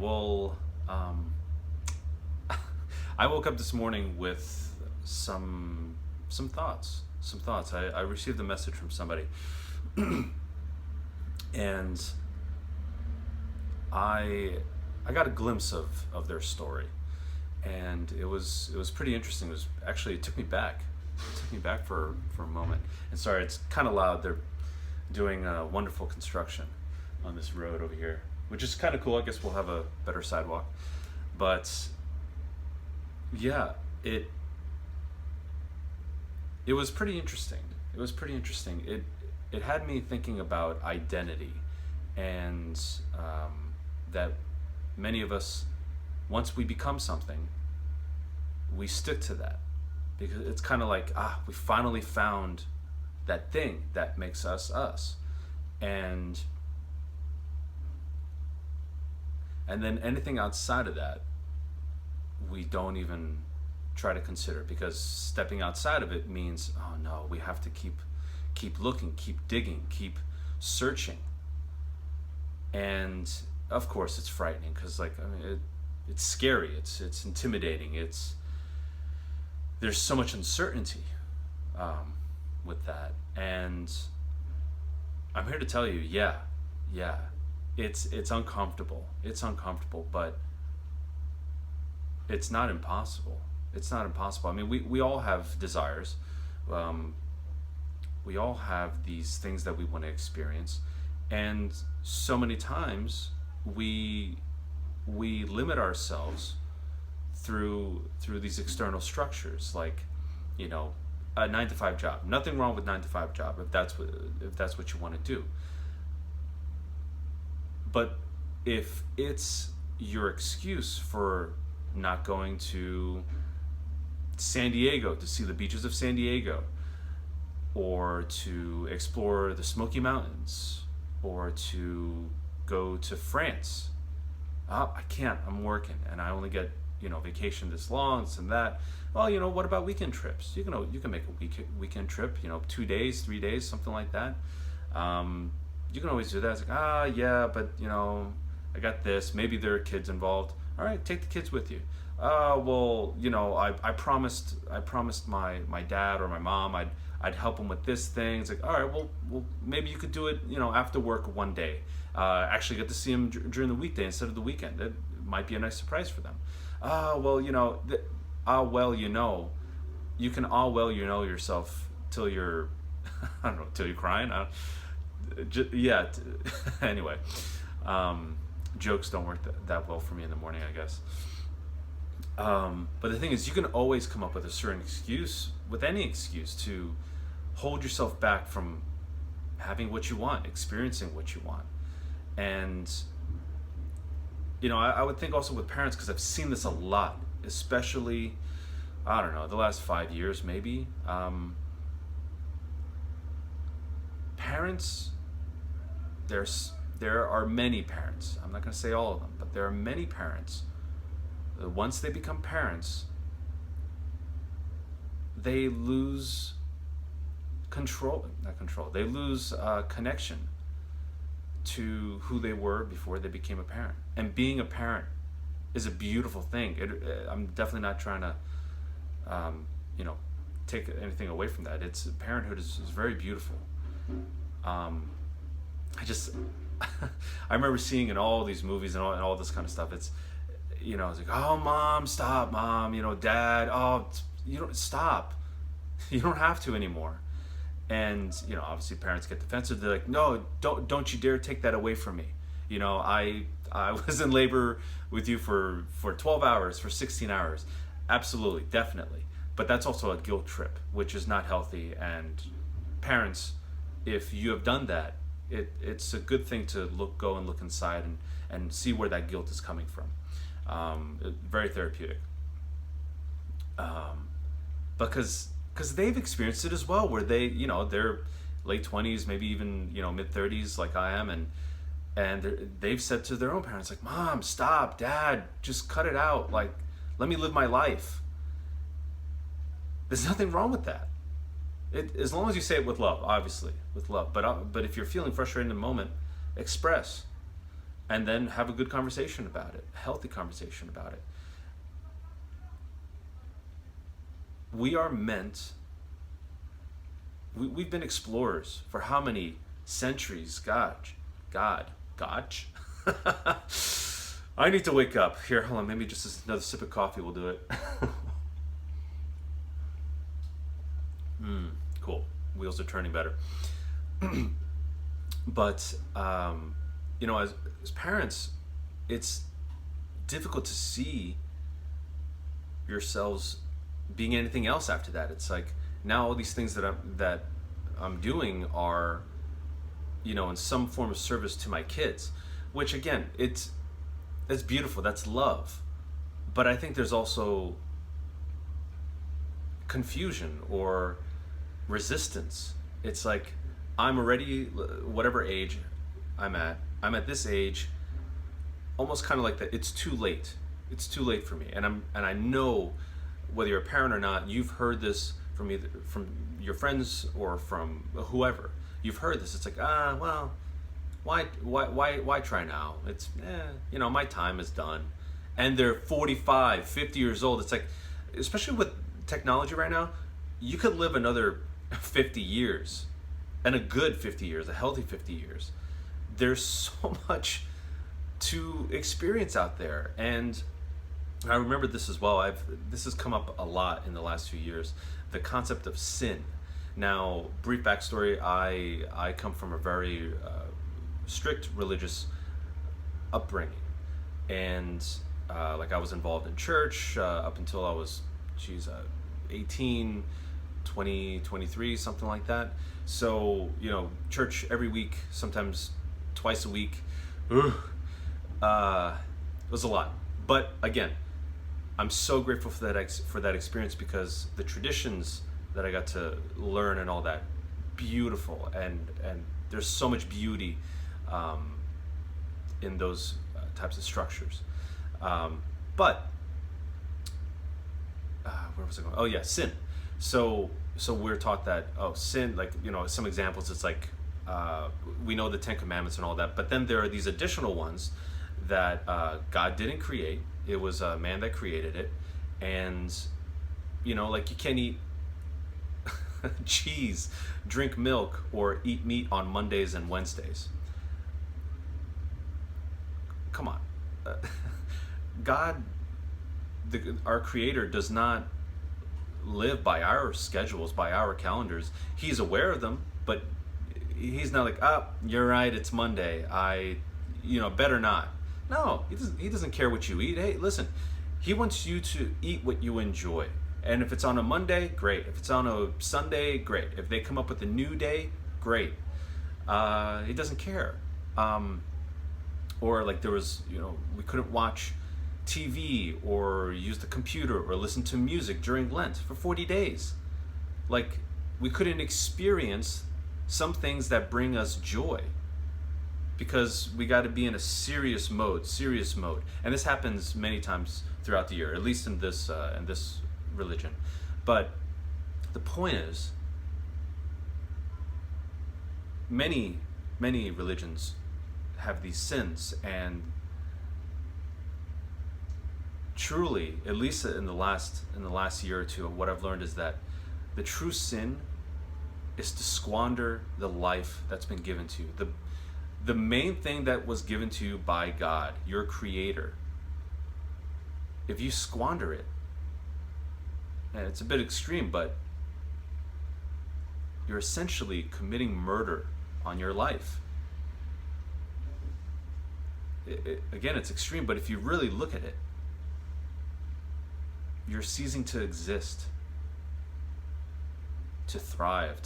Well, I woke up this morning with some thoughts. Some thoughts. I received a message from somebody, and I I got a glimpse of their story, and it was pretty interesting. It was actually, it took me back. It took me back for a moment. And sorry, it's kind of loud. They're doing wonderful construction on this road over here, which is kind of cool. I guess we'll have a better sidewalk. But yeah, it was pretty interesting. It was pretty interesting. It had me thinking about identity, and that many of us, once we become something, we stick to that because it's kind of like, we finally found that thing that makes us us, and then anything outside of that we don't even try to consider, because stepping outside of it means, oh no, we have to keep looking, keep digging, keep searching. And of course it's frightening, because it's scary, it's intimidating, there's so much uncertainty with that. And I'm here to tell you, yeah, it's uncomfortable. It's uncomfortable, but it's not impossible. It's not impossible. I mean, we all have desires. We all have these things that we want to experience, and so many times we limit ourselves through these external structures, like, a 9 to 5 job. Nothing wrong with 9 to 5 job if that's what you want to do. But if it's your excuse for not going to San Diego to see the beaches of San Diego, or to explore the Smoky Mountains, or to go to France, I can't, I'm working and I only get vacation this long, this and that. Well, what about weekend trips? You can make a weekend trip, 2 days, 3 days, something like that. You can always do that. It's like, yeah, but I got this. Maybe there are kids involved. All right, take the kids with you. Well, I promised my dad or my mom I'd help them with this thing. It's like, all right, well, maybe you could do it, after work one day. Actually get to see them during the weekday instead of the weekend. That might be a nice surprise for them. Well, you can yourself till you're, I don't know, till you're crying. Anyway, jokes don't work that well for me in the morning, I guess. But the thing is, you can always come up with a certain excuse, with any excuse, to hold yourself back from having what you want, experiencing what you want. And I would think also with parents, because I've seen this a lot, especially, I don't know, the last 5 years maybe. Parents, there are many parents, I'm not going to say all of them, but there are many parents that once they become parents, they lose they lose connection to who they were before they became a parent. And being a parent is a beautiful thing. I'm definitely not trying to take anything away from that. Parenthood is very beautiful. I remember seeing in all these movies and all this kind of stuff, it's like, oh, mom, stop, mom, dad, oh, you don't stop. You don't have to anymore. And obviously parents get defensive. They're like, no, don't you dare take that away from me. I was in labor with you for 12 hours, for 16 hours. Absolutely, definitely. But that's also a guilt trip, which is not healthy. And parents, if you have done that, it's a good thing to go and look inside and see where that guilt is coming from. Very therapeutic. Because they've experienced it as well, where they're late 20s, maybe even mid 30s, like I am, and they've said to their own parents, like, mom, stop, dad, just cut it out, like, let me live my life. There's nothing wrong with that. As long as you say it with love, obviously, with love. But if you're feeling frustrated in the moment, express. and then have a good conversation about it, a healthy conversation about it. We are meant, we've been explorers for how many centuries? God. I need to wake up. Here, hold on, maybe just another sip of coffee will do it. Cool. Wheels are turning better. But, as parents, it's difficult to see yourselves being anything else after that. It's like now all these things that I'm doing are, in some form of service to my kids, which again, it's beautiful. That's love. But I think there's also confusion or resistance. It's like I'm already, whatever age I'm at this age, almost kind of like that. It's too late. It's too late for me. And I know, whether you're a parent or not, you've heard this from either from your friends or from whoever. You've heard this. It's like, well, why try now? It's, my time is done. And they're 45, 50 years old. It's like, especially with technology right now, you could live another 50 years, and a good 50 years, a healthy 50 years. There's so much to experience out there. And I remember this as well. This has come up a lot in the last few years, the concept of sin. Now, brief backstory, I come from a very strict religious upbringing. And I was involved in church up until I was, 18, 20, 23, something like that. So, church every week, sometimes twice a week. It was a lot. But again, I'm so grateful for that experience, because the traditions that I got to learn and all that, beautiful, and there's so much beauty in those types of structures. But where was I going? Oh yeah, sin. So we're taught that sin, some examples. It's like we know the Ten Commandments and all that, but then there are these additional ones that God didn't create. It was man that created it, and you can't eat cheese, drink milk, or eat meat on Mondays and Wednesdays. Come on. God, our Creator, does not live by our schedules, by our calendars. He's aware of them, but he's not like, you're right, it's Monday, better not. No, he doesn't care what you eat. Hey, listen, he wants you to eat what you enjoy. And if it's on a Monday, great. If it's on a Sunday, great. If they come up with a new day, great. He doesn't care. Or there was, we couldn't watch TV or use the computer or listen to music during Lent for 40 days. We couldn't experience some things that bring us joy, because we got to be in a serious mode. And this happens many times throughout the year, at least in this religion. But the point is, many religions have these sins, and truly, at least in the last year or two, what I've learned is that the true sin is to squander the life that's been given to you. The main thing that was given to you by God, your Creator, if you squander it, and it's a bit extreme, but you're essentially committing murder on your life. Again, it's extreme, but if you really look at it, you're ceasing to exist, to thrive,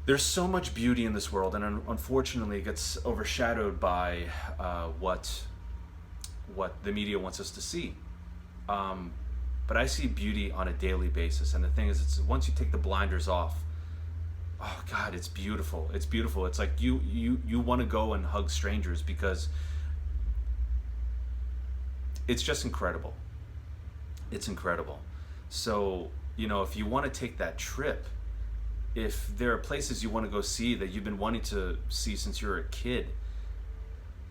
There's so much beauty in this world, and unfortunately it gets overshadowed by what the media wants us to see. But I see beauty on a daily basis, and the thing is, it's once you take the blinders off, oh God, it's beautiful. It's beautiful. It's like you want to go and hug strangers, because it's just incredible. It's incredible. So, if you want to take that trip, if there are places you want to go see that you've been wanting to see since you were a kid,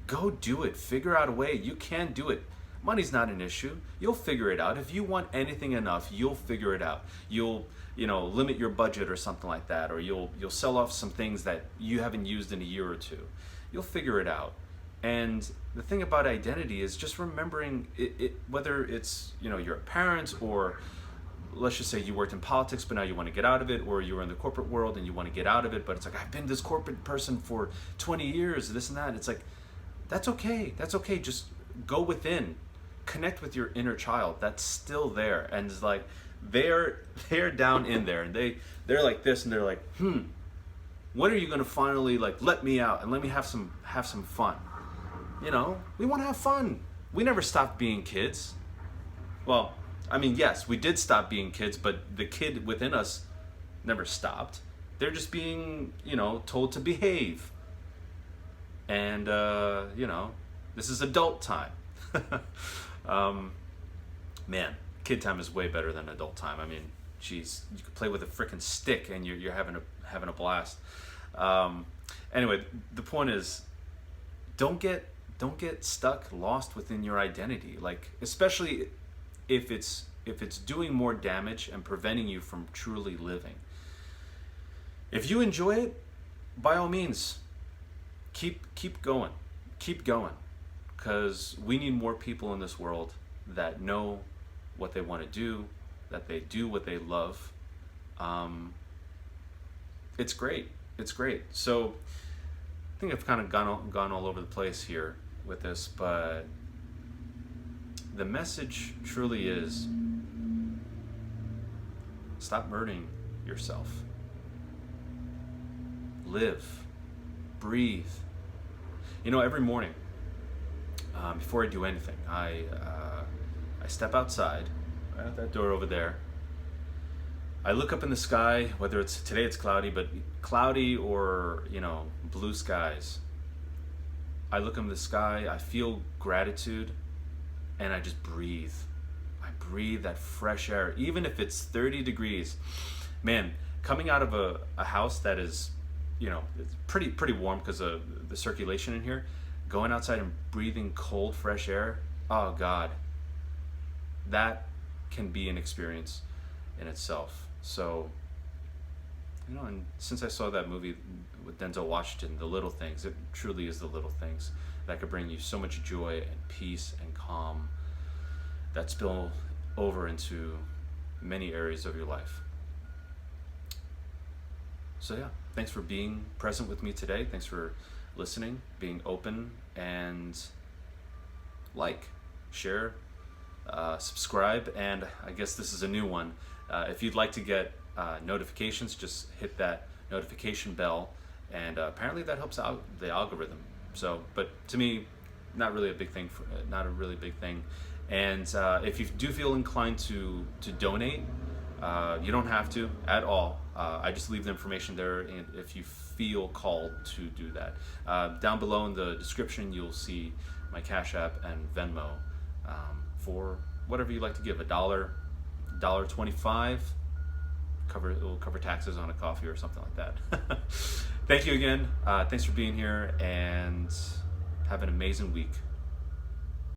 go do it. Figure out a way. You can do it. Money's not an issue. You'll figure it out. If you want anything enough, you'll figure it out. You'll, limit your budget or something like that, or you'll sell off some things that you haven't used in a year or two. You'll figure it out. And the thing about identity is just remembering it whether it's, you're a parent, or let's just say you worked in politics but now you want to get out of it, or you were in the corporate world and you want to get out of it, but it's like, I've been this corporate person for 20 years, this and that. It's like, that's okay. That's okay. Just go within, connect with your inner child that's still there, and it's like they're down in there, and they're like this, and they're like, when are you going to finally let me out and let me have some fun? We want to have fun. We never stopped being kids. Well, I mean, yes, we did stop being kids, but the kid within us never stopped. They're just being, told to behave. And, this is adult time. Man, kid time is way better than adult time. I mean, geez, you could play with a freaking stick and you're having a blast. Anyway, the point is, don't get stuck, lost within your identity. Especially if it's doing more damage and preventing you from truly living. If you enjoy it, by all means, keep going, because we need more people in this world that know what they want to do, that they do what they love. It's great. So I think I've kind of gone all over the place here with this, but the message truly is, stop murdering yourself. Live, breathe. Every morning, before I do anything, I step outside, right out that door over there. I look up in the sky, whether today it's cloudy or, blue skies. I look up in the sky, I feel gratitude, and I just breathe. I breathe that fresh air, even if it's 30 degrees. Man, coming out of a house that is, it's pretty warm because of the circulation in here, going outside and breathing cold, fresh air, oh God, that can be an experience in itself. So, and since I saw that movie with Denzel Washington, The Little Things, it truly is the little things that could bring you so much joy and peace and calm that spill over into many areas of your life. So yeah, thanks for being present with me today. Thanks for listening, being open, and share, subscribe, and I guess this is a new one. If you'd like to get notifications, just hit that notification bell, and apparently that helps out the algorithm. So, but to me, not really a big thing. And if you do feel inclined to donate, you don't have to at all. I just leave the information there, and if you feel called to do that. Down below in the description, you'll see my Cash App and Venmo for whatever you like to give. $1, $1.25. It will cover taxes on a coffee or something like that. Thank you again. Thanks for being here, and have an amazing week.